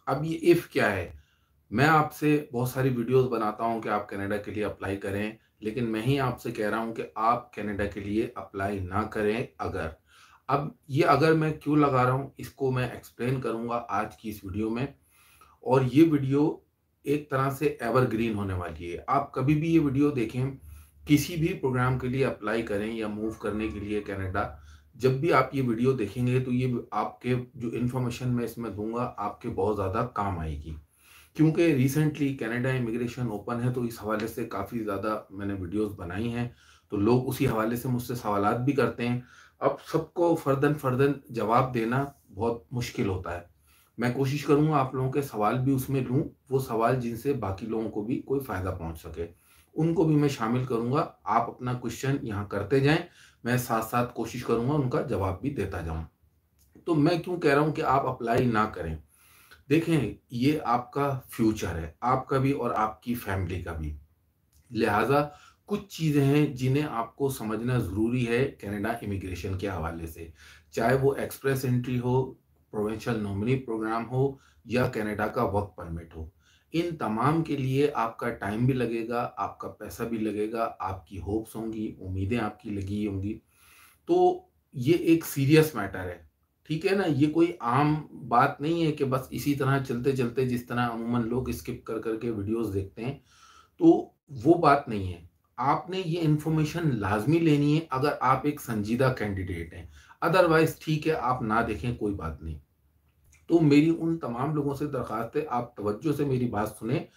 अब ये इफ़ क्या है, मैं आपसे बहुत सारी वीडियोज़ बनाता हूँ कि आप कनाडा के लिए अप्लाई करें, लेकिन मैं ही आपसे कह रहा हूँ कि आप कनाडा के लिए अप्लाई ना करें अगर। अब ये अगर मैं क्यों लगा रहा हूँ, इसको मैं एक्सप्लेन करूँगा आज की इस वीडियो में। और ये वीडियो एक तरह से एवरग्रीन होने वाली है। आप कभी भी ये वीडियो देखें, किसी भी प्रोग्राम के लिए अप्लाई करें या मूव करने के लिए कनाडा, जब भी आप ये वीडियो देखेंगे तो ये आपके जो इन्फॉर्मेशन मैं इसमें दूँगा, आपके बहुत ज़्यादा काम आएगी। क्योंकि रिसेंटली कनाडा इमिग्रेशन ओपन है, तो इस हवाले से काफ़ी ज़्यादा मैंने वीडियोज़ बनाई हैं, तो लोग उसी हवाले से मुझसे सवालात भी करते हैं। अब सबको फ़र्दन फ़र्दन जवाब देना बहुत मुश्किल होता है। मैं कोशिश करूँगा आप लोगों के सवाल भी उसमें लूँ, वो सवाल जिनसे बाकी लोगों को भी कोई फ़ायदा पहुँच सके। उनको भी मैं शामिल करूँगा, आप अपना क्वेश्चन यहाँ करते जाएँ, मैं साथ-साथ कोशिश करूँगा उनका जवाब भी देता जाऊँ। तो मैं क्यों कह रहा हूँ कि आप अप्लाई ना करें? देखें, ये आपका फ्यूचर है, आपका भी और आपकी फैमिली का भी। लिहाज़ा कुछ चीज़ें हैं जिन्हें आपको समझना ज़रूरी है कनाडा इमिग्रेशन के हवाले से। चाहे वो एक्सप्रेस एंट्री हो, प्रोविंशियल नॉमिनी प्रोग्राम हो या कनाडा का वर्क परमिट हो। इन तमाम के लिए आपका टाइम भी लगेगा, आपका पैसा भी लगेगा, आपकी होप्स होंगी, उम्मीदें आपकी लगी होंगी। तो ये एक सीरियस मैटर है, ठीक है ना? ये कोई आम बात नहीं है कि बस इसी तरह चलते-चलते जिस तरह अमूमन लोग स्किप कर कर के वीडियोज़ देखते हैं, तो वो बात नहीं है। आपने ये इन्फॉर्मेशन लाज़मी लेनी है अगर आप एक संजीदा कैंडिडेट हैं। अदरवाइज़ ठीक है, आप ना देखें, कोई बात नहीं। तो मेरी उन तमाम लोगों से दरख्वास्त है, आप तवज्जो से मेरी बात सुनें।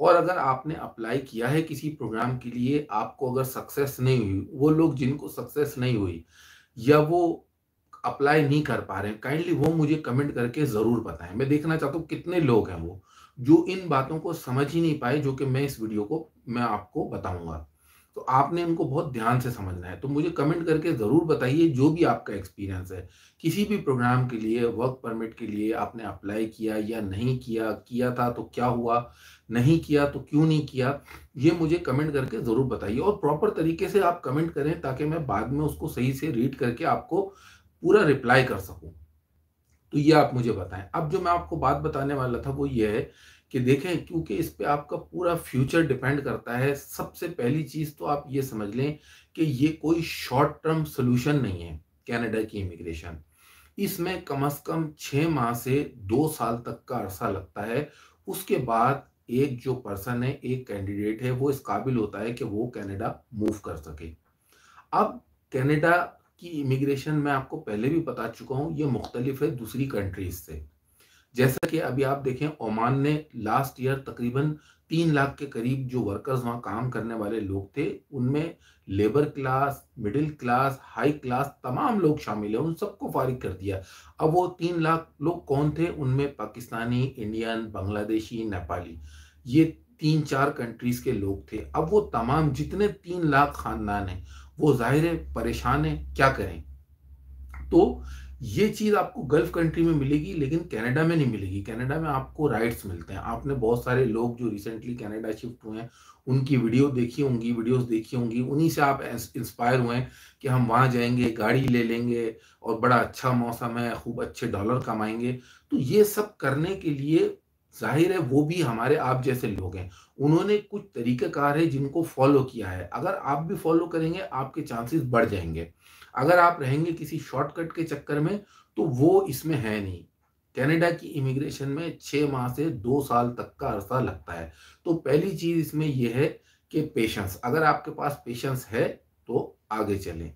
और अगर आपने अप्लाई किया है किसी प्रोग्राम के लिए, आपको अगर सक्सेस नहीं हुई, वो लोग जिनको सक्सेस नहीं हुई या वो अप्लाई नहीं कर पा रहे हैं, काइंडली वो मुझे कमेंट करके ज़रूर बताएँ। मैं देखना चाहता हूँ कितने लोग हैं वो, जो इन बातों को समझ ही नहीं पाए, जो कि मैं इस वीडियो को मैं आपको बताऊँगा। तो आपने इनको बहुत ध्यान से समझना है। तो मुझे कमेंट करके ज़रूर बताइए जो भी आपका एक्सपीरियंस है। किसी भी प्रोग्राम के लिए, वर्क परमिट के लिए आपने अप्लाई किया या नहीं किया, किया था तो क्या हुआ, नहीं किया तो क्यों नहीं किया, ये मुझे कमेंट करके ज़रूर बताइए। और प्रॉपर तरीके से आप कमेंट करें ताकि मैं बाद में उसको सही से रीड करके आपको पूरा रिप्लाई कर सकूँ। तो ये आप मुझे बताएँ। अब जो मैं आपको बात बताने वाला था वो ये है कि देखें, क्योंकि इस पे आपका पूरा फ्यूचर डिपेंड करता है। सबसे पहली चीज़ तो आप ये समझ लें कि ये कोई शॉर्ट टर्म सॉल्यूशन नहीं है, कनाडा की इमिग्रेशन। इसमें कम से कम 6 माह से 2 साल तक का अरसा लगता है। उसके बाद एक जो पर्सन है, एक कैंडिडेट है, वो इस काबिल होता है कि वो कनाडा मूव कर सके। अब कनाडा की इमिग्रेशन मैं आपको पहले भी बता चुका हूँ, ये मुख्तलिफ है दूसरी कंट्रीज़ से। जैसा कि अभी आप देखें, ओमान ने लास्ट ईयर तकरीबन 3 लाख के करीब जो वर्कर्स वहाँ काम करने वाले लोग थे, उनमें labour class, middle class, high class तमाम लोग शामिल हैं, उन सबको फ़ारिग कर दिया। अब वो 3 लाख लोग कौन थे? उनमें पाकिस्तानी, इंडियन, बांग्लादेशी, नेपाली, ये 3-4 कंट्रीज़ के लोग थे। अब वो तमाम जितने 3 लाख ख़ानदान हैं, वो ज़ाहिर है परेशान हैं, क्या करें? तो ये चीज़ आपको गल्फ कंट्री में मिलेगी, लेकिन कनाडा में नहीं मिलेगी। कनाडा में आपको राइट्स मिलते हैं। आपने बहुत सारे लोग जो रिसेंटली कनाडा शिफ्ट हुए हैं, उनकी वीडियोज़ देखी होंगी, उन्हीं से आप इंस्पायर हुए हैं कि हम वहाँ जाएँगे, गाड़ी ले लेंगे और बड़ा अच्छा मौसम है, खूब अच्छे डॉलर कमाएँगे। तो ये सब करने के लिए ज़ाहिर है वो भी हमारे आप जैसे लोग हैं। उन्होंने कुछ तरीक़ाकार है जिनको फ़ॉलो किया है। अगर आप भी फ़ॉलो करेंगे, आपके चांसेस बढ़ जाएँगे। अगर आप रहेंगे किसी शॉर्टकट के चक्कर में, तो वो इसमें है नहीं। कनाडा की इमिग्रेशन में 6 माह से 2 साल तक का अरसा लगता है। तो पहली चीज़ इसमें ये है कि पेशेंस, अगर आपके पास पेशेंस है, तो आगे चलें।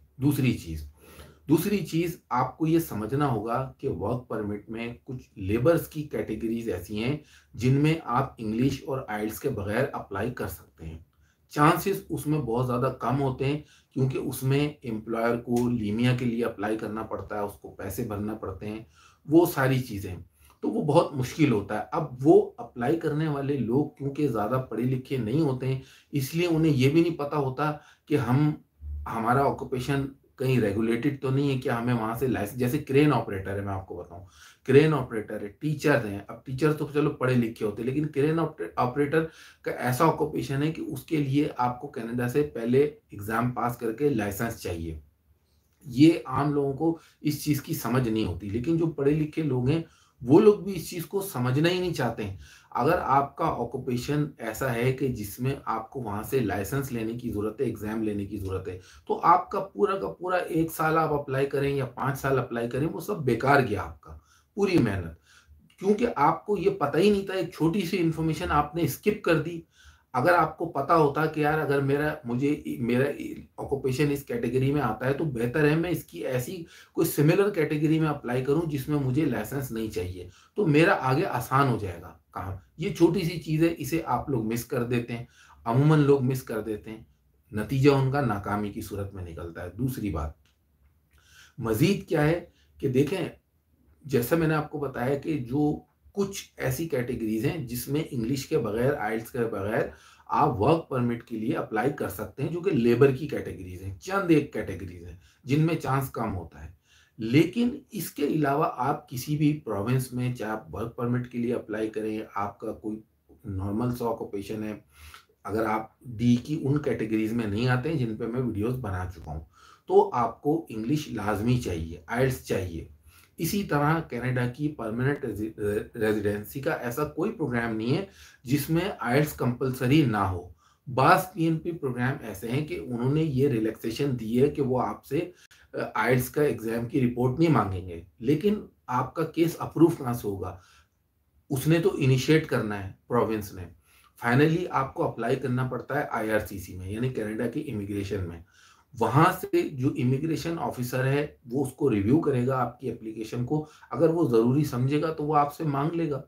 दूसरी चीज़ आपको ये समझना होगा कि वर्क परमिट में कुछ लेबर्स की कैटेगरीज़ ऐसी हैं, जिनमें आप इंग्लिश और आइल्स के बगैर अप्लाई कर सकते हैं। चांसेस उसमें बहुत ज़्यादा कम होते हैं, क्योंकि उसमें एम्प्लॉयर को लीमिया के लिए अप्लाई करना पड़ता है, उसको पैसे भरना पड़ते हैं, वो सारी चीज़ें। तो वो बहुत मुश्किल होता है। अब वो अप्लाई करने वाले लोग क्योंकि ज़्यादा पढ़े लिखे नहीं होते हैं, इसलिए उन्हें ये भी नहीं पता होता कि हमारा ऑक्यूपेशन कहीं रेगुलेटेड तो नहीं है, कि हमें वहाँ से लाइसेंस, जैसे क्रेन ऑपरेटर है, मैं आपको बताऊँ, क्रेन ऑपरेटर है, टीचर हैं। अब टीचर तो चलो पढ़े लिखे होते हैं, लेकिन क्रेन ऑपरेटर का ऐसा ऑक्यूपेशन है कि उसके लिए आपको कनाडा से पहले एग्ज़ाम पास करके लाइसेंस चाहिए। ये आम लोगों को इस चीज़ की समझ नहीं होती, लेकिन जो पढ़े लिखे लोग हैं, वो लोग भी इस चीज़ को समझना ही नहीं चाहते हैं। अगर आपका ऑक्यूपेशन ऐसा है कि जिसमें आपको वहाँ से लाइसेंस लेने की ज़रूरत है, एग्ज़ाम लेने की ज़रूरत है, तो आपका पूरा का पूरा 1 साल आप अप्लाई करें या 5 साल अप्लाई करें, वो सब बेकार गया आपका, पूरी मेहनत। क्योंकि आपको ये पता ही नहीं था, एक छोटी-सी इन्फॉर्मेशन आपने स्किप कर दी। अगर आपको पता होता कि यार अगर मेरा ऑक्यूपेशन इस कैटेगरी में आता है, तो बेहतर है मैं इसकी ऐसी कोई सिमिलर कैटेगरी में अप्लाई करूँ जिसमें मुझे लाइसेंस नहीं चाहिए, तो मेरा आगे आसान हो जाएगा काम। ये छोटी-सी चीज़ है, इसे आप लोग मिस कर देते हैं, अमूमन लोग मिस कर देते हैं। नतीजा उनका नाकामी की सूरत में निकलता है। दूसरी बात, मज़ीद क्या है कि देखें, जैसा मैंने आपको बताया कि जो कुछ ऐसी कैटेगरीज़ हैं जिसमें इंग्लिश के बगैर, आइल्स के बगैर आप वर्क परमिट के लिए अप्लाई कर सकते हैं, जो कि लेबर की कैटेगरीज़ हैं। चंद एक कैटेगरीज़ हैं जिनमें चांस कम होता है। लेकिन इसके अलावा आप किसी भी प्रोविंस में चाहे आप वर्क परमिट के लिए अप्लाई करें, आपका कोई नॉर्मल सा ऑक्यूपेशन है, अगर आप डी की उन कैटेगरीज़ में नहीं आते हैं जिन पे मैं वीडियोज़ बना चुका हूँ, तो आपको इंग्लिश लाज़मी चाहिए, आइल्स चाहिए। इसी तरह कनाडा की परमानेंट रेज़िडेंसी का ऐसा कोई प्रोग्राम नहीं है जिसमें आइल्स कंपल्सरी ना हो। बाज़ पीएनपी प्रोग्राम ऐसे हैं कि उन्होंने ये रिलैक्सेशन दी है कि वो आपसे आइल्स का एग्ज़ाम की रिपोर्ट नहीं माँगेंगे, लेकिन आपका केस अप्रूव कहाँ से होगा? उसने तो इनिशिएट करना है प्रोविंस ने। फाइनली आपको अप्लाई करना पड़ता है आईआरसीसी में, यानी कनाडा की इमिग्रेशन में। वहाँ से जो इमिग्रेशन ऑफिसर है वो उसको रिव्यू करेगा आपकी एप्लीकेशन को। अगर वो ज़रूरी समझेगा तो वो आपसे माँग लेगा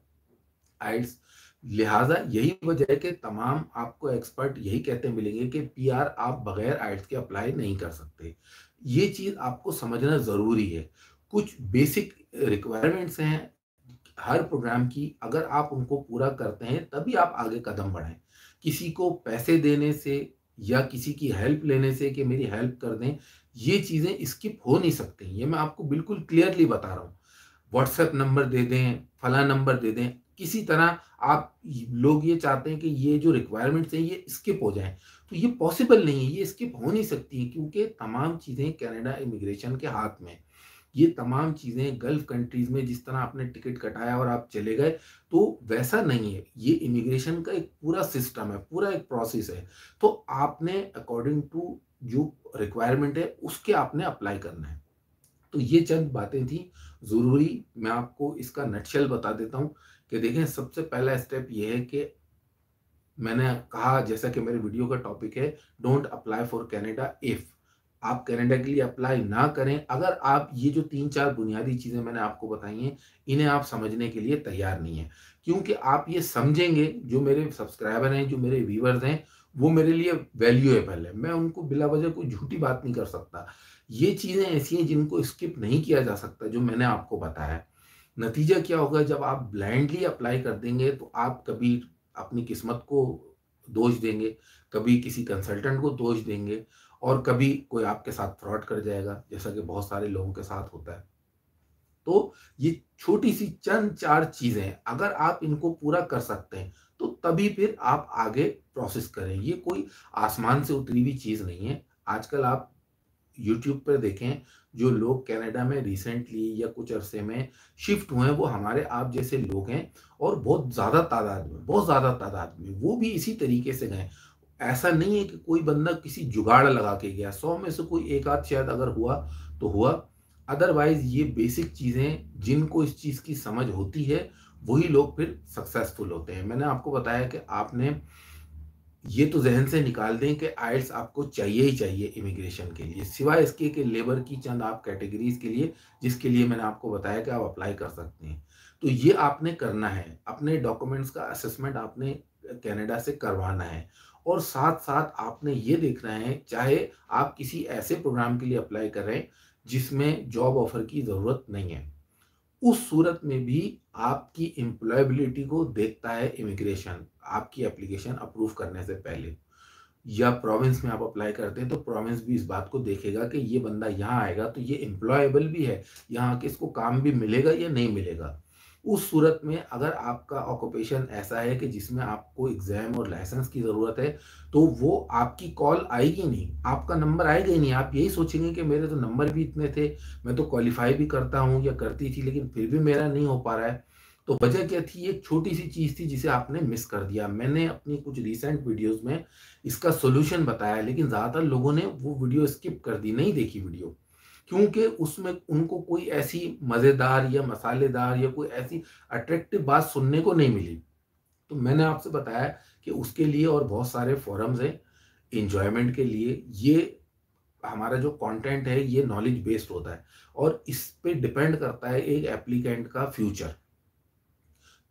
आइल्स। लिहाज़ा यही वजह है कि तमाम आपको एक्सपर्ट यही कहते मिलेंगे कि पीआर आप बगैर आइल्स के अप्लाई नहीं कर सकते। ये चीज़ आपको समझना ज़रूरी है। कुछ बेसिक रिक्वायरमेंट्स हैं हर प्रोग्राम की, अगर आप उनको पूरा करते हैं तभी आप आगे कदम बढ़ाएँ। किसी को पैसे देने से या किसी की हेल्प लेने से कि मेरी हेल्प कर दें, ये चीज़ें स्किप हो नहीं सकती। ये मैं आपको बिल्कुल क्लियरली बता रहा हूँ। व्हाट्सएप नंबर दे दें, फलाँ नंबर दे दें, किसी तरह आप लोग ये चाहते हैं कि ये जो रिक्वायरमेंट्स हैं ये स्किप हो जाएँ, तो ये पॉसिबल नहीं है, ये स्किप हो नहीं सकती क्योंकि तमाम चीज़ें कनाडा इमिग्रेशन के हाथ में हैं। ये तमाम चीज़ें गल्फ़ कंट्रीज़ में जिस तरह आपने टिकट कटाया और आप चले गए, तो वैसा नहीं है। ये इमिग्रेशन का एक पूरा सिस्टम है, पूरा एक प्रोसेस है। तो आपने अकॉर्डिंग टू जो रिक्वायरमेंट है, उसके आपने अप्लाई करना है। तो ये चंद बातें थी ज़रूरी, मैं आपको इसका नटशेल बता देता हूँ कि देखें, सबसे पहला स्टेप ये है कि मैंने कहा, जैसा कि मेरे वीडियो का टॉपिक है, don't apply for Canada if आप कनाडा के लिए अप्लाई ना करें अगर आप ये जो 3-4 बुनियादी चीज़ें मैंने आपको बताई हैं, इन्हें आप समझने के लिए तैयार नहीं हैं। क्योंकि आप ये समझेंगे, जो मेरे सब्सक्राइबर हैं, जो मेरे व्यूअर्स हैं, वो मेरे लिए वैल्यूएबल है। मैं उनको बिला वजह कोई झूठी बात नहीं कर सकता। ये चीज़ें ऐसी हैं जिनको स्किप नहीं किया जा सकता, जो मैंने आपको बताया है। नतीजा क्या होगा, जब आप ब्लाइंडली अप्लाई कर देंगे तो आप कभी अपनी किस्मत को दोष देंगे, कभी किसी कंसल्टेंट को दोष देंगे और कभी कोई आपके साथ फ्रॉड कर जाएगा, जैसा कि बहुत सारे लोगों के साथ होता है। तो ये छोटी-सी चंद 4 चीज़ें हैं, अगर आप इनको पूरा कर सकते हैं, तो तभी फिर आप आगे प्रोसेस करें। ये कोई आसमान से उतरी हुई चीज़ नहीं है। आजकल आप यूट्यूब पर देखें, जो लोग कनाडा में रिसेंटली या कुछ अरसे में शिफ्ट हुए हैं, वो हमारे आप जैसे लोग हैं और बहुत ज़्यादा तादाद में, वो भी इसी तरीके से गए। ऐसा नहीं है कि कोई बंदा किसी जुगाड़ लगा के गया, 100 में से कोई एक आध शायद अगर हुआ, तो हुआ। अदरवाइज़ ये बेसिक चीज़ें जिनको इस चीज़ की समझ होती है, वही लोग फिर सक्सेसफुल होते हैं। मैंने आपको बताया कि आपने ये तो ज़हन से निकाल दें कि आइल्स आपको चाहिए ही चाहिए इमिग्रेशन के लिए, सिवाय इसके कि लेबर की चंद आप कैटेगरीज़ के लिए, जिसके लिए मैंने आपको बताया कि आप अप्लाई कर सकते हैं। तो ये आपने करना है, अपने डॉक्यूमेंट्स का असेसमेंट आपने कनाडा से करवाना है और साथ-साथ आपने ये देखना है, चाहे आप किसी ऐसे प्रोग्राम के लिए अप्लाई कर रहे हैं, जिसमें जॉब ऑफ़र की ज़रूरत नहीं है। उस सूरत में भी आपकी एम्प्लॉयबिलिटी को देखता है इमिग्रेशन, आपकी एप्लीकेशन अप्रूव करने से पहले। या प्रोविंस में आप अप्लाई करते हैं तो प्रोविंस भी इस बात को देखेगा कि ये बंदा यहाँ आएगा तो ये एम्प्लॉयबल भी है, यहाँ आके इसको काम भी मिलेगा या नहीं मिलेगा। उस सूरत में अगर आपका ऑक्यूपेशन ऐसा है कि जिसमें आपको एग्ज़ाम और लाइसेंस की ज़रूरत है, तो वो आपकी कॉल आएगी नहीं, आपका नंबर आएगा ही नहीं। आप यही सोचेंगे कि मेरे तो नंबर भी इतने थे, मैं तो क्वालीफ़ाई भी करता हूँ या करती थी, लेकिन फिर भी मेरा नहीं हो पा रहा है। तो वजह क्या थी? एक छोटी-सी चीज़ थी जिसे आपने मिस कर दिया। मैंने अपनी कुछ रीसेंट वीडियोज़ में इसका सॉल्यूशन बताया, लेकिन ज़्यादातर लोगों ने वो वीडियो स्किप कर दी, नहीं देखी वीडियो। क्योंकि उसमें उनको कोई ऐसी मज़ेदार या मसालेदार या कोई ऐसी अट्रैक्टिव बात सुनने को नहीं मिली। तो मैंने आपसे बताया कि उसके लिए और बहुत सारे फोरम्स हैं, एन्जॉयमेंट के लिए। ये हमारा जो कंटेंट है ये नॉलेज बेस्ड होता है और इस पे डिपेंड करता है एक एप्लीकेंट का फ्यूचर।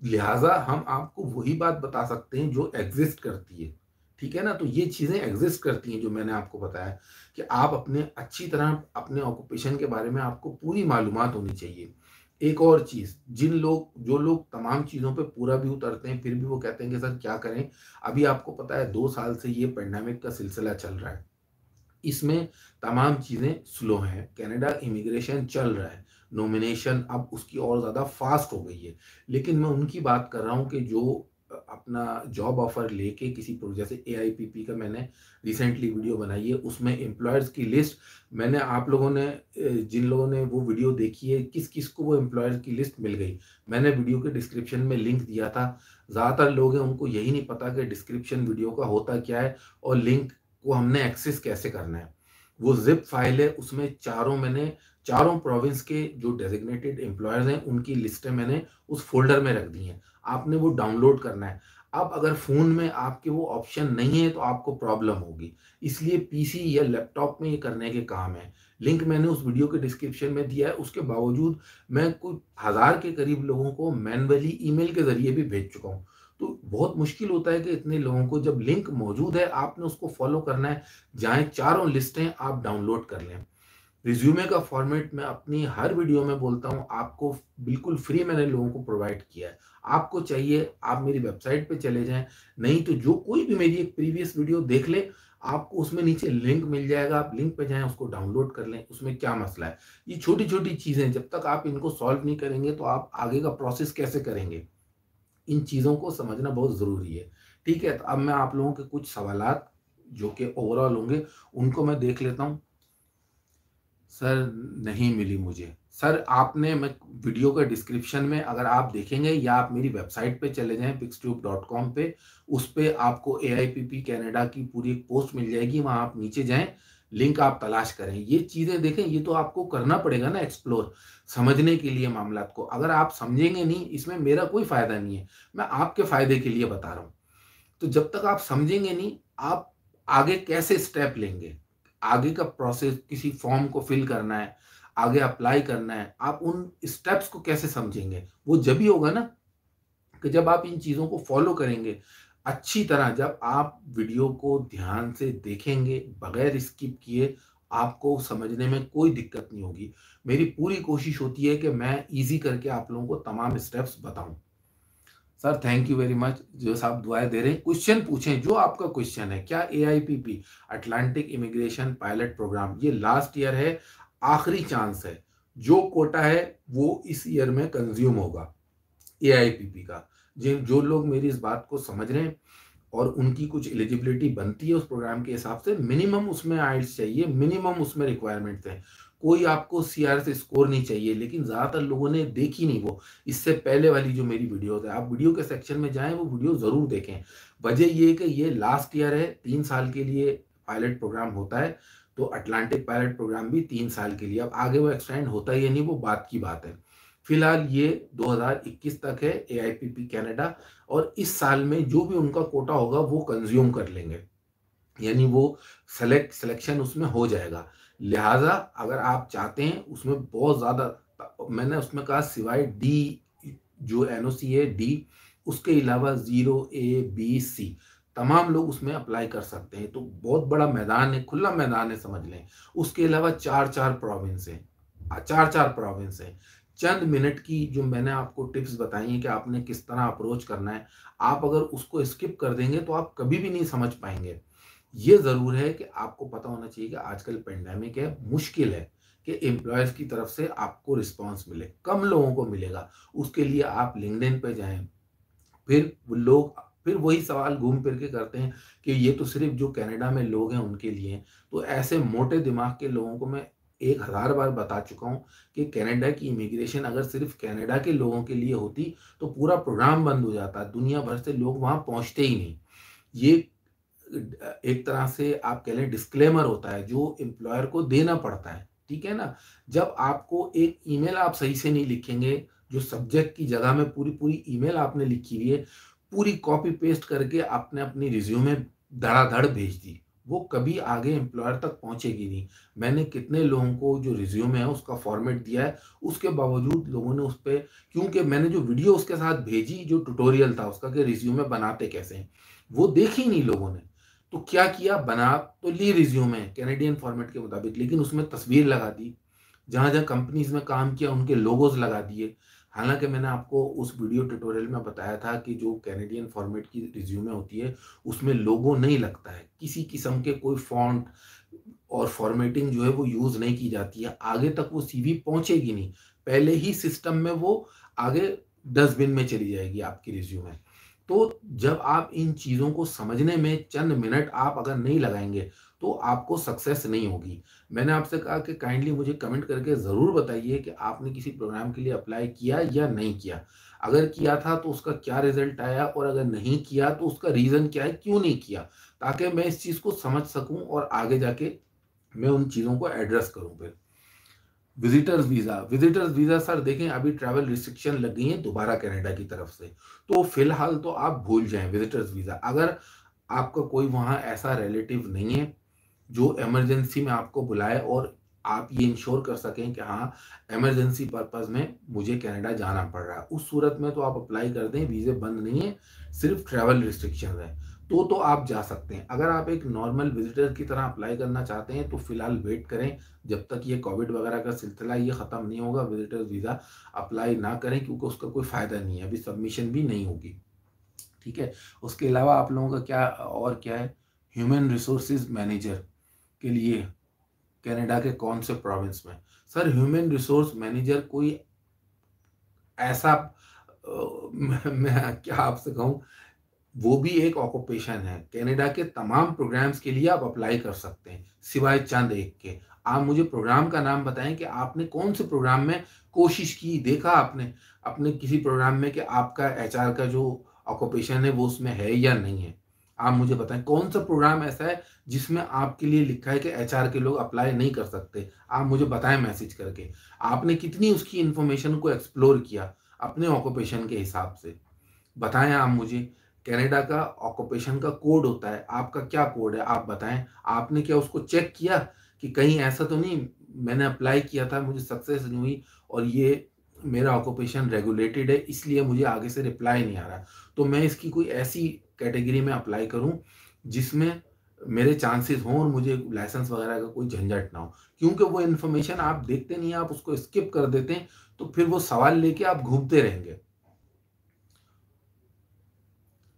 लिहाजा हम आपको वही बात बता सकते हैं जो एग्जिस्ट करती है। ठीक है ना? तो ये चीज़ें एग्जिस्ट करती हैं जो मैंने आपको बताया कि आप अपने अच्छी तरह अपने ऑक्यूपेशन के बारे में आपको पूरी मालूमात होनी चाहिए। एक और चीज़, जो लोग तमाम चीज़ों पे पूरा भी उतरते हैं, फिर भी वो कहते हैं कि सर क्या करें? अभी आपको पता है 2 साल से ये पैंडेमिक का सिलसिला चल रहा है। इसमें तमाम चीज़ें स्लो हैं। कनाडा इमिग्रेशन चल रहा है। नॉमिनेशन अब उसकी और ज़्यादा फ़ास्ट हो गई है। लेकिन मैं उनकी बात कर रहा हूँ कि जो अपना जॉब ऑफ़र लेके किसी जैसे एआईपीपी का मैंने रिसेंटली वीडियो बनाई है, उसमें एम्प्लॉयर्स की लिस्ट मैंने आप लोगों ने जिन लोगों ने वो वीडियो देखी है, किस-किस को वो एम्प्लॉयर्स की लिस्ट मिल गई। मैंने वीडियो के डिस्क्रिप्शन में लिंक दिया था। ज़्यादातर लोग हैं उनको यही नहीं पता कि डिस्क्रिप्शन वीडियो का होता क्या है और लिंक को हमने एक्सेस कैसे करना है। वो ज़िप फ़ाइल है, उसमें चारों प्रोविंस के जो डेज़िग्नेटेड एम्प्लॉयर्स हैं, उनकी लिस्टें मैंने उस फ़ोल्डर में रख दी हैं। आपने वो डाउनलोड करना है। अब अगर फ़ोन में आपके वो ऑप्शन नहीं है, तो आपको प्रॉब्लम होगी। इसलिए पीसी या लैपटॉप में ये करने के काम है। लिंक मैंने उस वीडियो के डिस्क्रिप्शन में दिया है, उसके बावजूद मैं कुछ हज़ार के करीब लोगों को मैन्युअली ईमेल के ज़रिए भी भेज चुका हूँ। तो बहुत मुश्किल होता है कि इतने लोगों को, जब लिंक मौजूद है, आपने उसको फ़ॉलो करना है, जहाँ चारों लिस्टें आप डाउनलोड कर लें। रिज़्यूमे का फ़ॉर्मेट मैं अपनी हर वीडियो में बोलता हूँ, आपको बिल्कुल फ्री मैंने लोगों को प्रोवाइड किया है। आपको चाहिए, आप मेरी वेबसाइट पे चले जाएँ, नहीं तो जो कोई भी मेरी एक प्रीवियस वीडियो देख ले, आपको उसमें नीचे लिंक मिल जाएगा, आप लिंक पे जाएँ, उसको डाउनलोड कर लें, उसमें क्या मसला है? ये छोटी-छोटी चीज़ें जब तक आप इनको सॉल्व नहीं करेंगे, तो आप आगे का प्रोसेस कैसे करेंगे? इन चीज़ों को समझना बहुत ज़रूरी है। ठीक है? तो अब मैं आप लोगों के कुछ सवालात जो कि ओवरऑल होंगे, उनको मैं देख लेता हूँ। सर नहीं मिली मुझे। सर आपने मैं वीडियो का डिस्क्रिप्शन में अगर आप देखेंगे या आप मेरी वेबसाइट पे चले जाएँ pixtube.com पे, उस पे आपको एआईपीपी कनाडा की पूरी एक पोस्ट मिल जाएगी, वहाँ आप नीचे जाएँ, लिंक आप तलाश करें। ये चीज़ें देखें, ये तो आपको करना पड़ेगा ना एक्सप्लोर, समझने के लिए मामलात को। अगर आप समझेंगे नहीं, इसमें मेरा कोई फ़ायदा नहीं है। मैं आपके फ़ायदे के लिए बता रहा हूँ। तो जब तक आप समझेंगे नहीं, आप आगे कैसे स्टेप लेंगे? आगे का प्रोसेस, किसी फॉर्म को फिल करना है, आगे अप्लाई करना है, आप उन स्टेप्स को कैसे समझेंगे? वो जभी होगा ना कि जब आप इन चीज़ों को फ़ॉलो करेंगे, अच्छी तरह जब आप वीडियो को ध्यान से देखेंगे, बगैर स्किप किए, आपको समझने में कोई दिक्कत नहीं होगी। मेरी पूरी कोशिश होती है कि मैं ईज़ी करके आप लोगों को तमाम स्टेप्स बताऊँ। Sir thank you very much, जो साहब दुआएँ दे रहे हैं। क्वेश्चन पूछें, जो आपका क्वेश्चन है। क्या एआईपीपी अटलांटिक इमिग्रेशन पायलट प्रोग्राम ये लास्ट ईयर है, आखिरी चांस है। जो कोटा है वो इस ईयर में कंज़्यूम होगा एआईपीपी का। जिन जो लोग मेरी इस बात को समझ रहे हैं और उनकी कुछ एलिजिबिलिटी बनती है उस प्रोग्राम के हिसाब से, मिनिमम उसमें आइल्स चाहिए, मिनिमम उसमें रिक्वायरमेंट्स हैं। कोई आपको सीआर से स्कोर नहीं चाहिए, लेकिन ज़्यादातर लोगों ने देखी नहीं वो, इससे पहले वाली जो मेरी वीडियोज़ है। आप वीडियो के सेक्शन में जाएँ, वो वीडियो ज़रूर देखें। वजह ये है कि ये लास्ट ईयर है, 3 साल के लिए पायलट प्रोग्राम होता है, तो अटलांटिक पायलट प्रोग्राम भी 3 साल के लिए। अब आगे वो एक्सटेंड होता है या नहीं, वो बात की बात है। फिलहाल ये 2021 तक है एआईपीपी कनाडा, और इस साल में जो भी उनका कोटा होगा वो कंज्यूम कर लेंगे, यानी वो सिलेक्शन उसमें हो जाएगा। लिहाजा अगर आप चाहते हैं उसमें बहुत ज़्यादा, मैंने उसमें कहा सिवाय डी, जो एनओसी है डी, उसके अलावा 0 ए बी सी तमाम लोग उसमें अप्लाई कर सकते हैं। तो बहुत बड़ा मैदान है, खुला मैदान है समझ लें। उसके अलावा चार चार प्रोविंस हैं, चार चार प्रोविंस हैं। चंद मिनट की जो मैंने आपको टिप्स बताई हैं कि आपने किस तरह अप्रोच करना है, आप अगर उसको स्किप कर देंगे तो आप कभी भी नहीं समझ पाएंगे। ये ज़रूर है कि आपको पता होना चाहिए कि आजकल पेंडेमिक है, मुश्किल है, कि एम्प्लॉयर्स की तरफ से आपको रिस्पॉन्स मिले, कम लोगों को मिलेगा। उसके लिए आप लिंक्डइन पे जाएँ, फिर वो लोग फिर वही सवाल घूम फिर के करते हैं कि ये तो सिर्फ़ जो कनाडा में लोग हैं उनके लिए हैं। तो ऐसे मोटे दिमाग के लोगों को मैं 1000 बार बता चुका हूँ कि कनाडा की इमिग्रेशन अगर सिर्फ़ कनाडा के लोगों के लिए होती तो पूरा प्रोग्राम बंद हो जाता। दुनिया भर से लोग वहाँ पहुँचते ही नहीं। ये एक तरह से आप कह लें डिस्क्लेमर होता है जो एम्प्लॉयर को देना पड़ता है, ठीक है ना? जब आपको एक ईमेल आप सही से नहीं लिखेंगे, जो सब्जेक्ट की जगह में पूरी-पूरी ईमेल आपने लिखी हुई है, पूरी कॉपी पेस्ट करके आपने अपनी रिज़्यूमे धड़ाधड़ भेज दी, वो कभी आगे एम्प्लॉयर तक पहुँचेगी नहीं। मैंने कितने लोगों को जो रिज़्यूमे है उसका फॉर्मेट दिया है, उसके बावजूद लोगों ने उस पे, क्योंकि मैंने जो वीडियो उसके साथ भेजी, जो ट्यूटोरियल था उसका कि रिज़्यूमे बनाते कैसे हैं, वो देखी नहीं लोगों ने। तो क्या किया, बना तो ली रिज्यूमे कैनेडियन फॉर्मेट के मुताबिक, लेकिन उसमें तस्वीर लगा दी, जहाँ जहाँ कंपनीज में काम किया उनके लोगोज लगा दिए। हालांकि मैंने आपको उस वीडियो ट्यूटोरियल में बताया था कि जो कैनेडियन फॉर्मेट की रिज्यूमे होती है उसमें लोगो नहीं लगता है, किसी किस्म के कोई फॉन्ट और फॉर्मेटिंग जो है वो यूज नहीं की जाती है, आगे तक वो सीवी पहुंचेगी नहीं, पहले ही सिस्टम में वो आगे डस्टबिन में चली जाएगी आपकी रिज्यूमे। तो जब आप इन चीज़ों को समझने में चंद मिनट आप अगर नहीं लगाएँगे, तो आपको सक्सेस नहीं होगी। मैंने आपसे कहा कि काइंडली मुझे कमेंट करके ज़रूर बताइए कि आपने किसी प्रोग्राम के लिए अप्लाई किया या नहीं किया? अगर किया था तो उसका क्या रिज़ल्ट आया, और अगर नहीं किया तो उसका रीज़न क्या है, क्यों नहीं किया? ताकि मैं इस चीज़ को समझ सकूँ और आगे जाके मैं उन चीज़ों को एड्रेस करूँ फिर। विज़िटर्स वीज़ा सर देखें, अभी ट्रैवल रिस्ट्रिक्शन लग गई हैं दोबारा कनाडा की तरफ से। तो फ़िलहाल तो आप भूल जाएँ विज़िटर्स वीज़ा। अगर आपका कोई वहाँ ऐसा रिलेटिव नहीं है जो इमरजेंसी में आपको बुलाए और आप ये इंश्योर कर सकें कि हाँ, इमरजेंसी पर्पज़ में मुझे कनाडा जाना पड़ रहा है, उस सूरत में तो आप अप्लाई कर दें, वीज़े बंद नहीं है, सिर्फ़ ट्रैवल रिस्ट्रिक्शंस हैं। तो आप जा सकते हैं। अगर आप एक नॉर्मल विज़िटर की तरह अप्लाई करना चाहते हैं तो फ़िलहाल वेट करें, जब तक ये कोविड वगैरह का सिलसिला ये ख़त्म नहीं होगा, विज़िटर्स वीज़ा अप्लाई ना करें, क्योंकि उसका कोई फ़ायदा नहीं है, अभी सबमिशन भी नहीं होगी। ठीक है? उसके अलावा आप लोगों का क्या है, ह्यूमन रिसोर्सेज़ मैनेजर के लिए कनाडा के कौन से प्रोविंस में? सर ह्यूमन रिसोर्स मैनेजर कोई ऐसा मैं क्या आपसे कहूँ, वो भी एक ऑक्यूपेशन है। कनाडा के तमाम प्रोग्राम्स के लिए आप अप्लाई कर सकते हैं, सिवाय चंद एक के। आप मुझे प्रोग्राम का नाम बताएँ कि आपने कौन से प्रोग्राम में कोशिश की, देखा आपने अपने किसी प्रोग्राम में कि आपका एचआर का जो ऑक्यूपेशन है वो उसमें है या नहीं है? आप मुझे बताएँ कौन सा प्रोग्राम ऐसा है जिसमें आपके लिए लिखा है कि एचआर के लोग अप्लाई नहीं कर सकते? आप मुझे बताएँ मैसेज करके। आपने कितनी उसकी इन्फॉर्मेशन को एक्सप्लोर किया अपने ऑक्यूपेशन के हिसाब से? बताएँ आप मुझे। कनाडा का ऑक्यूपेशन का कोड होता है, आपका क्या कोड है आप बताएँ? आपने क्या उसको चेक किया कि कहीं ऐसा तो नहीं मैंने अप्लाई किया था, मुझे सक्सेस नहीं हुई और ये मेरा ऑक्यूपेशन रेगुलेटेड है इसलिए मुझे आगे से रिप्लाई नहीं आ रहा। तो मैं इसकी कोई ऐसी कैटेगरी में अप्लाई करूँ जिसमें मेरे चांसेस हों और मुझे लाइसेंस वगैरह का कोई झंझट ना हो। क्योंकि वो इन्फॉर्मेशन आप देखते नहीं हैं, आप उसको स्किप कर देते हैं, तो फिर वो सवाल लेके आप घूमते रहेंगे।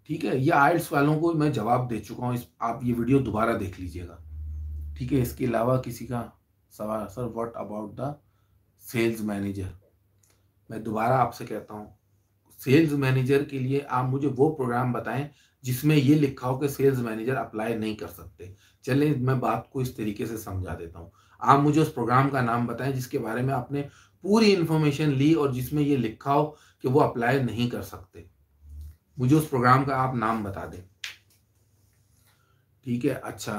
ठीक है? ये आइल्स वालों को मैं जवाब दे चुका हूँ, इस आप ये वीडियो दोबारा देख लीजिएगा। ठीक है? इसके अलावा किसी का सवाल, sir what about the sales manager? मैं दोबारा आपसे कहता हूँ, सेल्स मैनेजर के लिए आप मुझे वो प्रोग्राम बताएँ जिसमें ये लिखा हो कि सेल्स मैनेजर अप्लाई नहीं कर सकते। चलें मैं बात को इस तरीके से समझा देता हूँ। आप मुझे उस प्रोग्राम का नाम बताएँ जिसके बारे में आपने पूरी इन्फॉर्मेशन ली और जिसमें ये लिखा हो कि वो अप्लाई नहीं कर सकते। मुझे उस प्रोग्राम का आप नाम बता दें। ठीक है? अच्छा,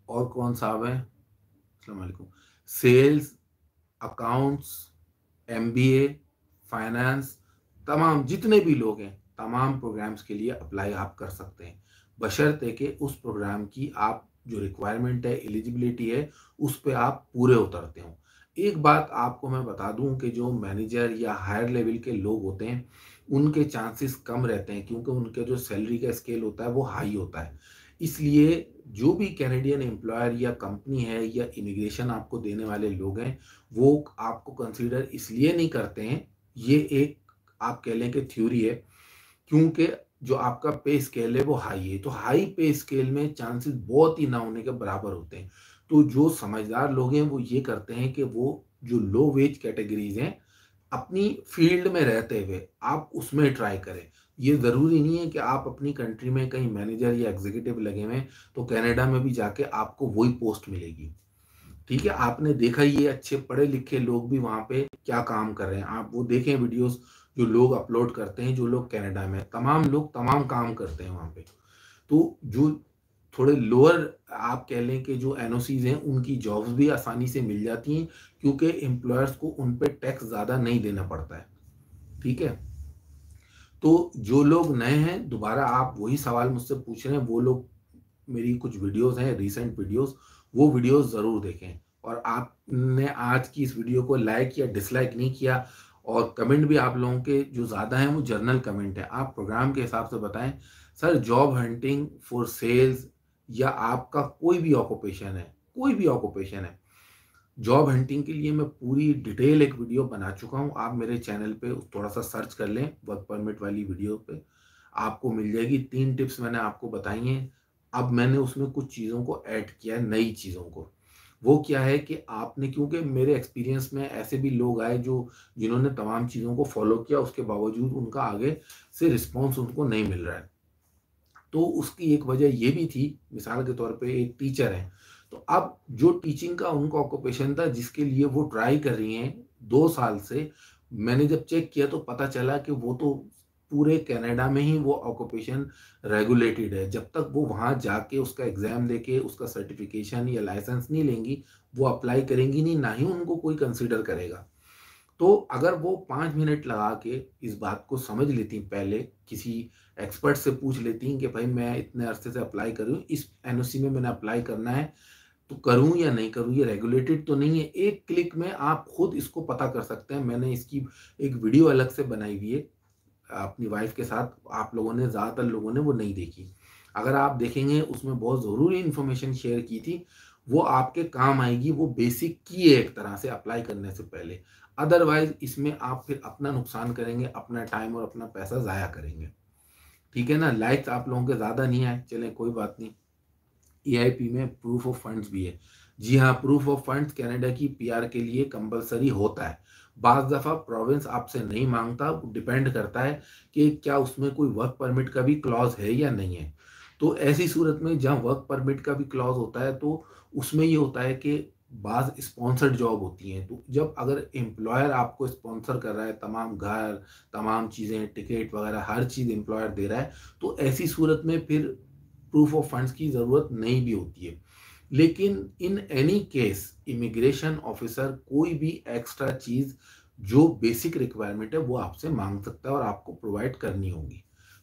और कौन साहब हैं? अस्सलाम वालेकुम। सेल्स, अकाउंट्स, एमबीए, फाइनेंस, तमाम जितने भी लोग हैं, तमाम प्रोग्राम्स के लिए अप्लाई आप कर सकते हैं। बशर्ते कि उस प्रोग्राम की आप जो रिक्वायरमेंट है, एलिजिबिलिटी है, उस पे आप पूरे उतरते हो। एक बात आपको मैं बता दूँ कि जो मैनेजर या हायर लेवल के लोग होते हैं, उनके चांसेस कम रहते हैं क्योंकि उनके जो सैलरी का स्केल होता है, वो हाई होता है। इसलिए जो भी कैनेडियन एम्प्लॉयर या कंपनी है या इमिग्रेशन आपको देने वाले लोग हैं, वो आपको कंसीडर इसलिए नहीं करते हैं, ये एक आप कह लें कि थ्योरी है, क्योंकि जो आपका पे स्केल है वो हाई है, तो हाई पे स्केल में चांसेस बहुत ही ना होने के बराबर होते हैं। तो जो समझदार लोग हैं वो ये करते हैं कि वो जो लो वेज कैटेगरीज़ हैं, अपनी फील्ड में रहते हुए आप उसमें ट्राई करें। ये ज़रूरी नहीं है कि आप अपनी कंट्री में कहीं मैनेजर या एग्ज़ीक्यूटिव लगे हुए हैं, तो कनाडा में भी जाके आपको वही पोस्ट मिलेगी। ठीक है? आपने देखा ही है अच्छे पढ़े-लिखे लोग भी वहाँ पे क्या काम कर रहे हैं। आप वो देखें वीडियोज़ जो लोग अपलोड करते हैं, जो लोग कनाडा में हैं, तमाम लोग तमाम काम करते हैं वहाँ पे। तो जो थोड़े लोअर आप कह लें कि जो एनओसीज़ हैं, उनकी जॉब्स भी आसानी से मिल जाती हैं क्योंकि एम्प्लॉयर्स को उन पे टैक्स ज़्यादा नहीं देना पड़ता है। ठीक है? तो जो लोग नए हैं, दोबारा आप वही सवाल मुझसे पूछ रहे हैं, वो लोग मेरी कुछ वीडियोज़ हैं, रीसेंट वीडियोज़, वो वीडियोज़ ज़रूर देखें। और आपने आज की इस वीडियो को लाइक या डिसलाइक नहीं किया और कमेंट भी आप लोगों के जो ज़्यादा हैं, वो जर्नल कमेंट हैं। आप प्रोग्राम के हिसाब से बताएँ, sir job hunting for sales या आपका कोई भी ऑक्यूपेशन है, कोई भी ऑक्यूपेशन है, जॉब हंटिंग के लिए मैं पूरी डिटेल एक वीडियो बना चुका हूँ। आप मेरे चैनल पे थोड़ा-सा सर्च कर लें वर्क परमिट वाली वीडियो पे, आपको मिल जाएगी। 3 टिप्स मैंने आपको बताई हैं। अब मैंने उसमें कुछ चीज़ों को ऐड किया है, नई चीज़ों को। वो क्या है कि आपने क्योंकि मेरे एक्सपीरियंस में ऐसे भी लोग आए जो जिन्होंने तमाम चीज़ों को फ़ॉलो किया, उसके बावजूद उनका आगे से रिस्पॉन्स उनको नहीं मिल रहा है। तो उसकी एक वजह ये भी थी, मिसाल के तौर पे एक टीचर है, तो अब जो टीचिंग का उनका ऑक्यूपेशन था जिसके लिए वो ट्राई कर रही हैं 2 साल से, मैंने जब चेक किया तो पता चला कि वो तो पूरे कनाडा में ही वो ऑक्यूपेशन रेगुलेटेड है। जब तक वो वहाँ जाके उसका एग्ज़ाम देके उसका सर्टिफ़िकेशन या लाइसेंस नहीं लेंगी, वो अप्लाई करेंगी नहीं, ना ही उनको कोई कंसीडर करेगा। तो अगर वो 5 मिनट लगा के इस बात को समझ लेती पहले, किसी एक्सपर्ट से पूछ लेती कि भाई मैं इतने अरसे से अप्लाई कर रही हूँ, इस एनओसी में मैंने अप्लाई करना है, तो करूँ या नहीं करूँ? ये रेगुलेटेड तो नहीं है। एक क्लिक में आप खुद इसको पता कर सकते हैं। मैंने इसकी एक वीडियो अलग से बनाई हुई है, अपनी वाइफ़ के साथ। आप लोगों ने ज़्यादातर लोगों ने वो नहीं देखी। अगर आप देखेंगे उसमें बहुत ज़रूरी इन्फॉर्मेशन शेयर की थी, वो आपके काम आएगी, वो बेसिक की है एक तरह से अप्लाई करने से पहले। अदरवाइज़ इसमें आप फिर अपना नुकसान करेंगे, अपना टाइम और अपना पैसा ज़ाया करेंगे। ठीक है ना? लाइक्स आप लोगों के ज़्यादा नहीं आए, चलें कोई बात नहीं। ईआईपी में प्रूफ ऑफ फंड्स भी है। जी हाँ, प्रूफ ऑफ फंड्स कनाडा की पीआर के लिए कंपल्सरी होता है। बाज़ दफ़ा प्रोविंस आपसे नहीं माँगता, डिपेंड करता है कि क्या उसमें कोई वर्क परमिट का भी क्लॉज़ है या नहीं है। तो ऐसी सूरत में जहाँ वर्क परमिट का भी क्लॉज़ होता है, तो उसमें ये होता है कि बाज़ स्पॉन्सर्ड जॉब होती हैं। तो जब अगर एम्प्लॉयर आपको स्पॉन्सर कर रहा है, तमाम घर, तमाम चीज़ें, टिकट वग़ैरह हर चीज़ एम्प्लॉयर दे रहा है, तो ऐसी सूरत में फिर प्रूफ ऑफ फंड्स की ज़रूरत नहीं भी होती है। लेकिन in any case immigration officer कोई भी एक्स्ट्रा चीज़ जो बेसिक रिक्वायरमेंट है वो आपसे माँग सकता है और आपको प्रोवाइड करनी होगी।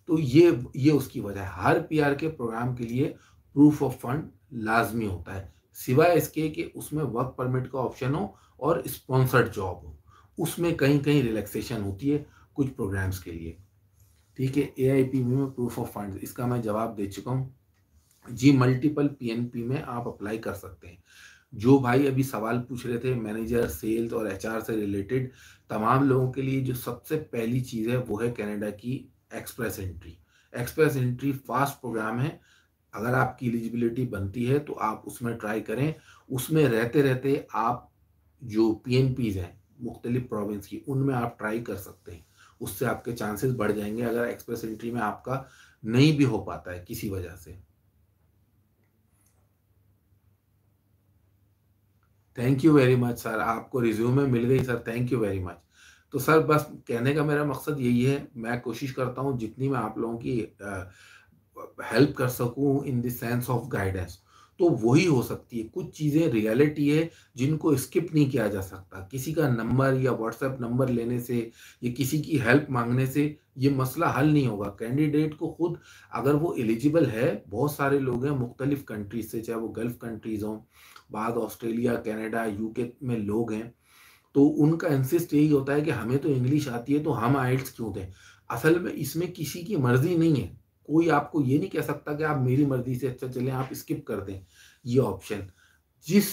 तो ये उसकी वजह है। हर पीआर के प्रोग्राम के लिए प्रूफ ऑफ फंड लाज़मी होता है। सिवाय इसके कि उसमें वर्क परमिट का ऑप्शन हो और स्पॉन्सर्ड जॉब हो। उसमें कहीं-कहीं रिलैक्सेशन होती है कुछ प्रोग्राम्स के लिए। ठीक है? एआईपी में प्रूफ ऑफ फंड्स इसका मैं जवाब दे चुका हूँ। जी, मल्टीपल पीएनपी में आप अप्लाई कर सकते हैं। जो भाई अभी सवाल पूछ रहे थे मैनेजर, सेल्स और एचआर से रिलेटेड, तमाम लोगों के लिए जो सबसे पहली चीज़ है वो है कनाडा की express entry. Express entry fast programme है। अगर आपकी एलिजिबिलिटी बनती है तो आप उसमें ट्राई करें। उसमें रहते-रहते आप जो पीएनपीज़ हैं मुख्तलिफ प्रोविंस की, उनमें आप ट्राई कर सकते हैं। उससे आपके चांसेस बढ़ जाएँगे अगर एक्सप्रेस एंट्री में आपका नहीं भी हो पाता है किसी वजह से। Thank you very much sir, आपको रिज़्यूमे मिल गई sir, thank you very much. तो सर बस कहने का मेरा मकसद यही है, मैं कोशिश करता हूँ जितनी मैं आप लोगों की हेल्प कर सकूँ in the sense of guidance, तो वही हो सकती है। कुछ चीज़ें रियलिटी है जिनको स्किप नहीं किया जा सकता। किसी का नंबर या व्हाट्सएप नंबर लेने से या किसी की हेल्प माँगने से ये मसला हल नहीं होगा। कैंडिडेट को खुद अगर वो एलिजिबल है, बहुत सारे लोग हैं मुख्तलिफ कंट्रीज़ से, चाहे वो गल्फ़ कंट्रीज़ हों, बाद ऑस्ट्रेलिया, कनाडा, यूके में लोग हैं, तो उनका इंसिस्ट यही होता है कि हमें तो इंग्लिश आती है तो हम आइल्स क्यों दें? असल में इसमें किसी की मर्ज़ी नहीं है। कोई आपको ये नहीं कह सकता कि आप मेरी मर्ज़ी से अच्छा चलें, आप स्किप कर दें ये ऑप्शन। जिस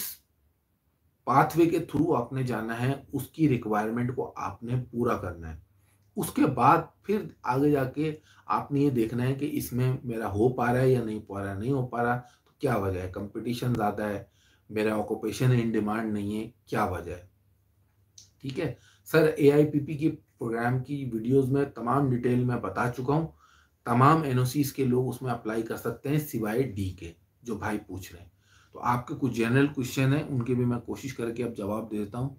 पाथवे के थ्रू आपने जाना है, उसकी रिक्वायरमेंट को आपने पूरा करना है। उसके बाद फिर आगे जाके आपने ये देखना है कि इसमें मेरा हो पा रहा है या नहीं हो पा रहा है। नहीं हो पा रहा तो क्या वजह है? कॉम्पिटिशन ज़्यादा है, मेरा ऑक्यूपेशन इन डिमांड नहीं है, क्या वजह है? ठीक है सर, एआईपीपी की प्रोग्राम की वीडियोस में तमाम डिटेल में बता चुका हूँ। तमाम एनओसीज के लोग उसमें अप्लाई कर सकते हैं सिवाय डी के, जो भाई पूछ रहे हैं। तो आपके कुछ जनरल क्वेश्चन हैं, उनके भी मैं कोशिश करके अब जवाब दे देता हूँ।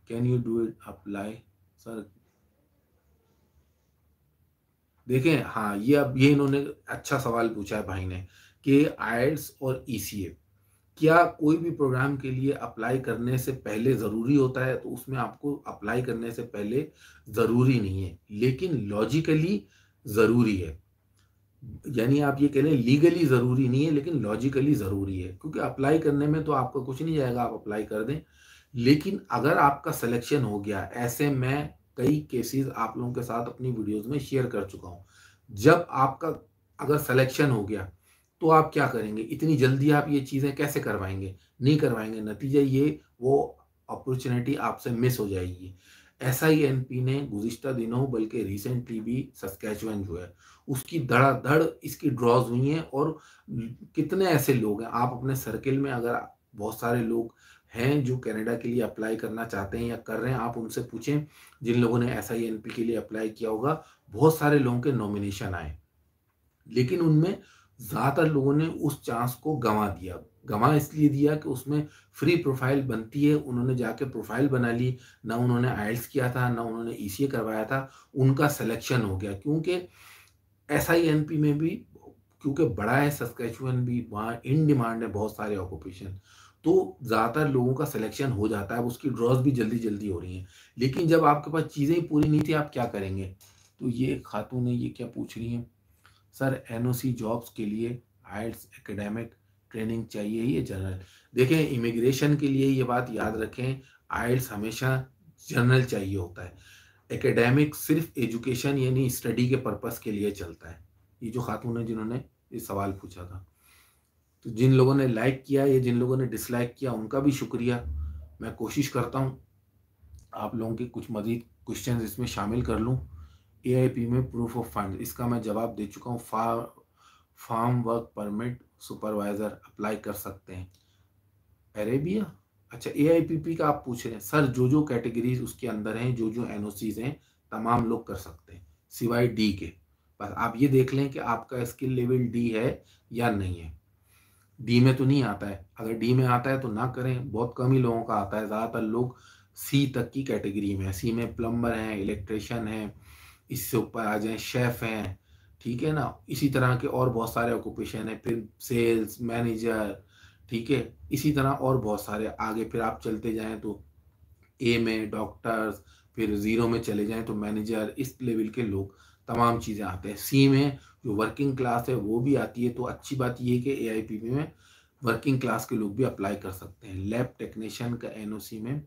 Can you do it apply sir? देखें, हाँ, ये अब ये इन्होंने अच्छा सवाल पूछा है भाई ने कि आईएलटीएस और ईसीए क्या कोई भी प्रोग्राम के लिए अप्लाई करने से पहले ज़रूरी होता है? तो उसमें आपको अप्लाई करने से पहले ज़रूरी नहीं है, लेकिन लॉजिकली ज़रूरी है। यानी आप ये कह लें लीगली ज़रूरी नहीं है, लेकिन लॉजिकली ज़रूरी है, क्योंकि अप्लाई करने में तो आपका कुछ नहीं जाएगा, आप अप्लाई कर दें। लेकिन अगर आपका सिलेक्शन हो गया, ऐसे मैं कई केसेस आप लोगों के साथ अपनी वीडियोज़ में शेयर कर चुका हूँ। जब आपका अगर सिलेक्शन हो गया, तो आप क्या करेंगे? इतनी जल्दी आप ये चीज़ें कैसे करवाएँगे? नहीं करवाएँगे, नतीजा ये वो अपॉर्च्युनिटी आपसे मिस हो जाएगी। एसआईएनपी ने गुज़िश्ता दिनों बल्कि रिसेंटली भी सस्कैचुअन जो है, उसकी धड़ाधड़ इसकी ड्रॉज़ हुई हैं और कितने ऐसे लोग हैं, आप अपने सर्किल में अगर बहुत सारे लोग हैं जो कनाडा के लिए अप्लाई करना चाहते हैं या कर रहे हैं, आप उनसे पूछें जिन लोगों ने एसआईएनपी के लिए अप्लाई किया होगा, बहुत सारे लोगों के नॉमिनेशन आए। लेकिन उनमें ज़्यादातर लोगों ने उस चांस को गँवा दिया। गँवा इसलिए दिया कि उसमें फ्री प्रोफ़ाइल बनती है, उन्होंने जाके प्रोफ़ाइल बना ली, ना उन्होंने आईएलटीएस किया था, ना उन्होंने ईसीए करवाया था, उनका सिलेक्शन हो गया। क्योंकि एसआईएनपी में भी क्योंकि बड़ा है सस्कैचुअन भी, वहाँ इन डिमांड है बहुत सारे ऑक्यूपेशन, तो ज़्यादातर लोगों का सिलेक्शन हो जाता है, अब उसकी ड्रॉज़ भी जल्दी-जल्दी हो रही हैं। लेकिन जब आपके पास चीज़ें ही पूरी नहीं थी, आप क्या करेंगे? तो ये खातून है, ये क्या पूछ रही हैं? सर एनओसी जॉब्स के लिए आईएलटीएस एकेडमिक ट्रेनिंग चाहिए या जनरल? देखें, इमिग्रेशन के लिए ये बात याद रखें, आईएलटीएस हमेशा जनरल चाहिए होता है। एकेडमिक सिर्फ एजुकेशन यानी स्टडी के पर्पस के लिए चलता है। ये जो खातून है जिन्होंने ये सवाल पूछा था, तो जिन लोगों ने लाइक किया या जिन लोगों ने डिसलाइक किया उनका भी शुक्रिया। मैं कोशिश करता हूँ आप लोगों के कुछ मज़ीद क्वेश्चन इसमें शामिल कर लूँ। एआईपी में प्रूफ ऑफ फंड, इसका मैं जवाब दे चुका हूँ। Farm work permit supervisor apply कर सकते हैं। अरेबिया, अच्छा एआईपीपी का आप पूछ रहे हैं। सर जो जो कैटेगरीज उसके अंदर हैं, जो जो एनओसीज हैं, तमाम लोग कर सकते हैं सिवाय डी के। बस आप ये देख लें कि आपका स्किल लेवल डी है या नहीं है। डी में तो नहीं आता है, अगर डी में आता है तो ना करें, बहुत कम ही लोगों का आता है। ज़्यादातर लोग सी तक की कैटेगरी में है। सी में प्लम्बर हैं, इलेक्ट्रिशियन हैं, इससे ऊपर आ जाएँ शेफ़ हैं, ठीक है ना? इसी तरह के और बहुत सारे ऑक्यूपेशन हैं, फिर सेल्स मैनेजर, ठीक है? इसी तरह और बहुत सारे आगे फिर आप चलते जाएँ तो ए में डॉक्टर्स, फिर ज़ीरो में चले जाएँ तो मैनेजर, इस लेवल के लोग तमाम चीज़ें आते हैं। सी में जो वर्किंग क्लास है वो भी आती है, तो अच्छी बात ये है कि एआईपीपी में वर्किंग क्लास के लोग भी अप्लाई कर सकते हैं। लैब टेक्नीशियन का एनओसी में,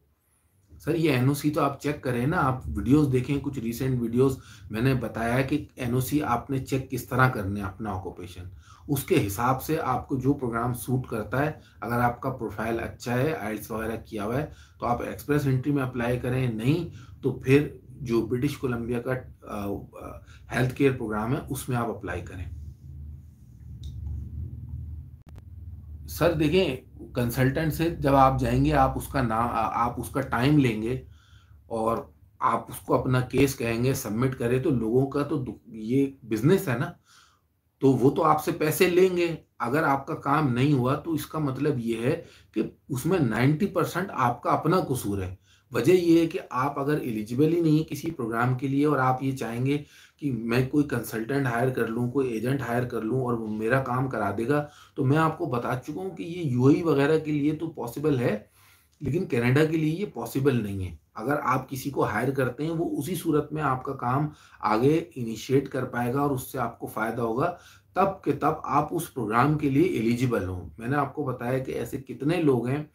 सर ये एनओसी तो आप चेक करें ना, आप वीडियोस देखें, कुछ रीसेंट वीडियोस मैंने बताया है कि एनओसी आपने चेक किस तरह करने हैं अपना ऑक्यूपेशन, उसके हिसाब से आपको जो प्रोग्राम सूट करता है। अगर आपका प्रोफाइल अच्छा है, आईएलटीएस वगैरह किया हुआ है, तो आप एक्सप्रेस एंट्री में अप्लाई करें, नहीं तो फिर जो ब्रिटिश कोलंबिया का हेल्थ केयर प्रोग्राम है उसमें आप अप्लाई करें। सर देखें, कंसल्टेंट से जब आप जाएंगे, आप उसका टाइम लेंगे और आप उसको अपना केस कहेंगे सबमिट करें, तो लोगों का तो ये बिजनेस है ना, तो वो तो आपसे पैसे लेंगे। अगर आपका काम नहीं हुआ तो इसका मतलब ये है कि उसमें 90% आपका अपना कसूर है। वजह ये है कि आप अगर एलिजिबल ही नहीं है किसी प्रोग्राम के लिए और आप ये चाहेंगे कि मैं कोई कंसल्टेंट हायर कर लूँ, कोई एजेंट हायर कर लूँ और वो मेरा काम करा देगा, तो मैं आपको बता चुका हूँ कि ये यूएई वगैरह के लिए तो पॉसिबल है, लेकिन कनाडा के लिए ये पॉसिबल नहीं है। अगर आप किसी को हायर करते हैं, वो उसी सूरत में आपका काम आगे इनिशिएट कर पाएगा और उससे आपको फ़ायदा होगा, तब के तब आप उस प्रोग्राम के लिए एलिजिबल हों। मैंने आपको बताया कि ऐसे कितने लोग हैं,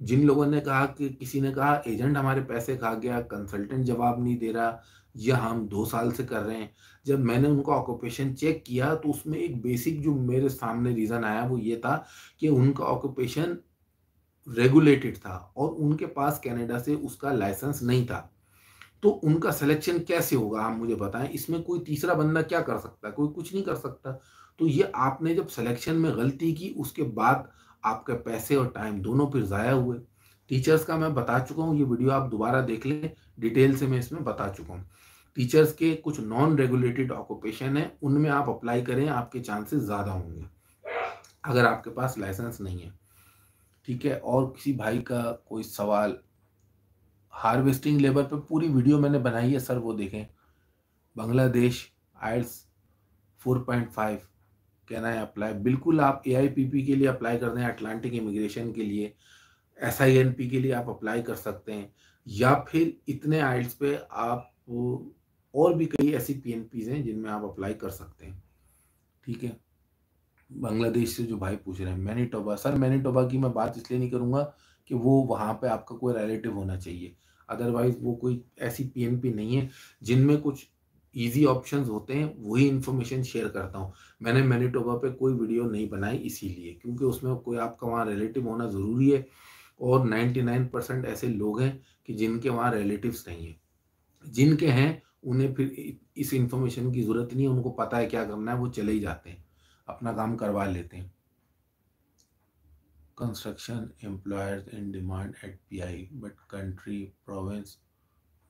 जिन लोगों ने कहा कि किसी ने कहा एजेंट हमारे पैसे खा गया, कंसल्टेंट जवाब नहीं दे रहा, या हम 2 साल से कर रहे हैं। जब मैंने उनका ऑक्यूपेशन चेक किया तो उसमें एक बेसिक जो मेरे सामने रीज़न आया वो ये था कि उनका ऑक्यूपेशन रेगुलेटेड था और उनके पास कनाडा से उसका लाइसेंस नहीं था। तो उनका सिलेक्शन कैसे होगा, आप मुझे बताएँ? इसमें कोई तीसरा बंदा क्या कर सकता है? कोई कुछ नहीं कर सकता। तो ये आपने जब सिलेक्शन में गलती की, उसके बाद आपके पैसे और टाइम दोनों फिर ज़ाया हुए। टीचर्स का मैं बता चुका हूँ, ये वीडियो आप दोबारा देख लें, डिटेल से मैं इसमें बता चुका हूँ। टीचर्स के कुछ नॉन रेगुलेटेड ऑक्यूपेशन है, उनमें आप अप्लाई करें, आपके चांसेस ज़्यादा होंगे अगर आपके पास लाइसेंस नहीं है। ठीक है, और किसी भाई का कोई सवाल, हार्वेस्टिंग लेबर पे पूरी वीडियो मैंने बनाई है सर, वो देखें। बांग्लादेश आइल्स 4.5 कहना है अप्लाई, बिल्कुल आप एआईपीपी के लिए अप्लाई कर दें, अटलांटिक इमिग्रेशन के लिए, एसआईएनपी के लिए आप अप्लाई कर सकते हैं, या फिर इतने आइल्स पे आप और भी कई ऐसी पीएनपीज हैं जिनमें आप अप्लाई कर सकते हैं। ठीक है, बांग्लादेश से जो भाई पूछ रहे हैं, मैनीटोबा, सर मैनीटोबा की मैं बात इसलिए नहीं करूँगा कि वो वहाँ पे आपका कोई रिलेटिव होना चाहिए, अदरवाइज वो कोई ऐसी पीएनपी नहीं है। जिनमें कुछ इजी ऑप्शंस होते हैं वही इन्फॉर्मेशन शेयर करता हूँ। मैंने मैनीटोबा पे कोई वीडियो नहीं बनाई इसीलिए, क्योंकि उसमें कोई आपका वहाँ रिलेटिव होना ज़रूरी है, और 99% ऐसे लोग हैं कि जिनके वहाँ रिलेटिव्स नहीं हैं। जिनके हैं उन्हें फिर इस इन्फॉर्मेशन की ज़रूरत नहीं है, उनको पता है क्या करना है, वो चले ही जाते हैं, अपना काम करवा लेते हैं। Construction employers in demand eight pi but country province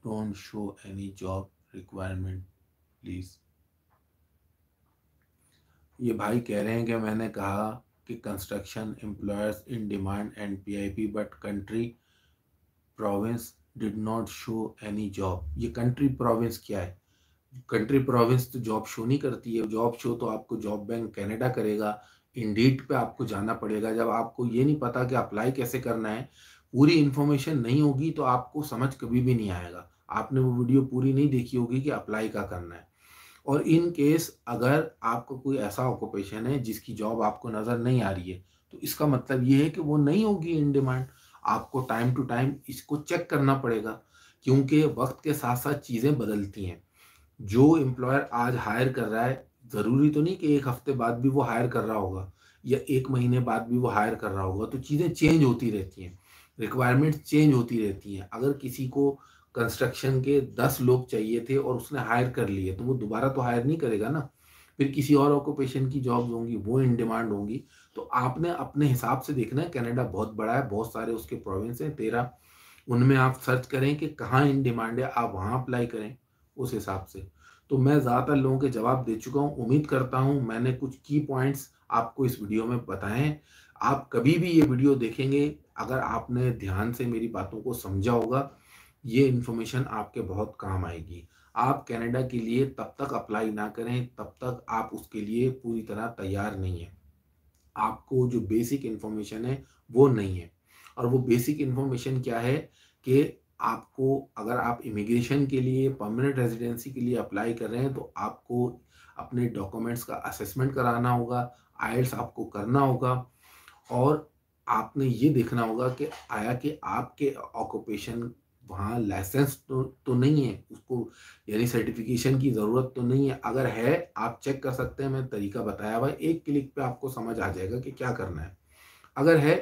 don't show any job requirement please. ये भाई कह रहे हैं कि मैंने कहा कि construction employers in demand and PIP but country province did not show any job. ये कंट्री प्रोविंस क्या है? कंट्री प्रोविंस तो जॉब शो नहीं करती है। जॉब शो तो आपको जॉब बैंक कनाडा करेगा, इंडीड पे आपको जाना पड़ेगा। जब आपको ये नहीं पता कि अप्लाई कैसे करना है, पूरी इन्फॉर्मेशन नहीं होगी, तो आपको समझ कभी भी नहीं आएगा। आपने वो वीडियो पूरी नहीं देखी होगी कि अप्लाई क्या करना है। और इन केस अगर आपको कोई ऐसा ऑक्यूपेशन है जिसकी जॉब आपको नज़र नहीं आ रही है, तो इसका मतलब ये है कि वो नहीं होगी इन डिमांड। आपको टाइम टू टाइम इसको चेक करना पड़ेगा, क्योंकि वक्त के साथ साथ चीज़ें बदलती हैं। जो एम्प्लॉयर आज हायर कर रहा है, ज़रूरी तो नहीं कि 1 हफ्ते बाद भी वो हायर कर रहा होगा, या 1 महीने बाद भी वो हायर कर रहा होगा। तो चीज़ें चेंज होती रहती हैं, रिक्वायरमेंट्स चेंज होती रहती हैं। अगर किसी को कंस्ट्रक्शन के 10 लोग चाहिए थे और उसने हायर कर लिए, तो वो दोबारा तो हायर नहीं करेगा ना। फिर किसी और ऑक्यूपेशन की जॉब्स होंगी, वो इन डिमांड होंगी। तो आपने अपने हिसाब से देखना है। कनाडा बहुत बड़ा है, बहुत सारे उसके प्रोविंस हैं 13, उनमें आप सर्च करें कि कहाँ इन डिमांड है, आप वहाँ अप्लाई करें उस हिसाब से। तो मैं ज़्यादातर लोगों के जवाब दे चुका हूँ। उम्मीद करता हूँ मैंने कुछ की पॉइंट्स आपको इस वीडियो में बताए हैं। आप कभी भी ये वीडियो देखेंगे, अगर आपने ध्यान से मेरी बातों को समझा होगा, ये इन्फॉर्मेशन आपके बहुत काम आएगी। आप कनाडा के लिए तब तक अप्लाई ना करें तब तक आप उसके लिए पूरी तरह तैयार नहीं हैं। आपको जो बेसिक इन्फॉर्मेशन है वो नहीं है। और वो बेसिक इन्फॉर्मेशन क्या है कि आपको, अगर आप इमिग्रेशन के लिए, परमानेंट रेजिडेंसी के लिए अप्लाई कर रहे हैं, तो आपको अपने डॉक्यूमेंट्स का असेसमेंट कराना होगा, आइल्स आपको करना होगा, और आपने ये देखना होगा कि आया कि आपके ऑक्यूपेशन वहाँ लाइसेंस तो नहीं है, उसको यानी सर्टिफिकेशन की ज़रूरत तो नहीं है। अगर है, आप चेक कर सकते हैं, मैंने तरीका बताया हुआ है, एक क्लिक पे आपको समझ आ जाएगा कि क्या करना है। अगर है,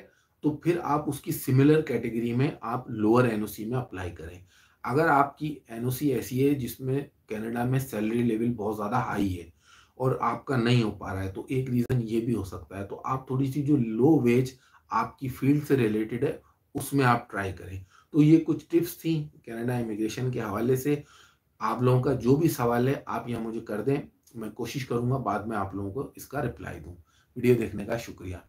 तो फिर आप उसकी सिमिलर कैटेगरी में आप लोअर एनओसी में अप्लाई करें। अगर आपकी एनओसी ऐसी है जिसमें कनाडा में सैलरी लेवल बहुत ज़्यादा हाई है और आपका नहीं हो पा रहा है, तो एक रीज़न ये भी हो सकता है। तो आप थोड़ी-सी जो लो वेज आपकी फील्ड से रिलेटेड है, उसमें आप ट्राई करें। तो ये कुछ टिप्स थी कनाडा इमिग्रेशन के हवाले से। आप लोगों का जो भी सवाल है, आप यहाँ मुझे कर दें। मैं कोशिश करूँगा बाद में आप लोगों को इसका रिप्लाई दूँ। वीडियो देखने का शुक्रिया।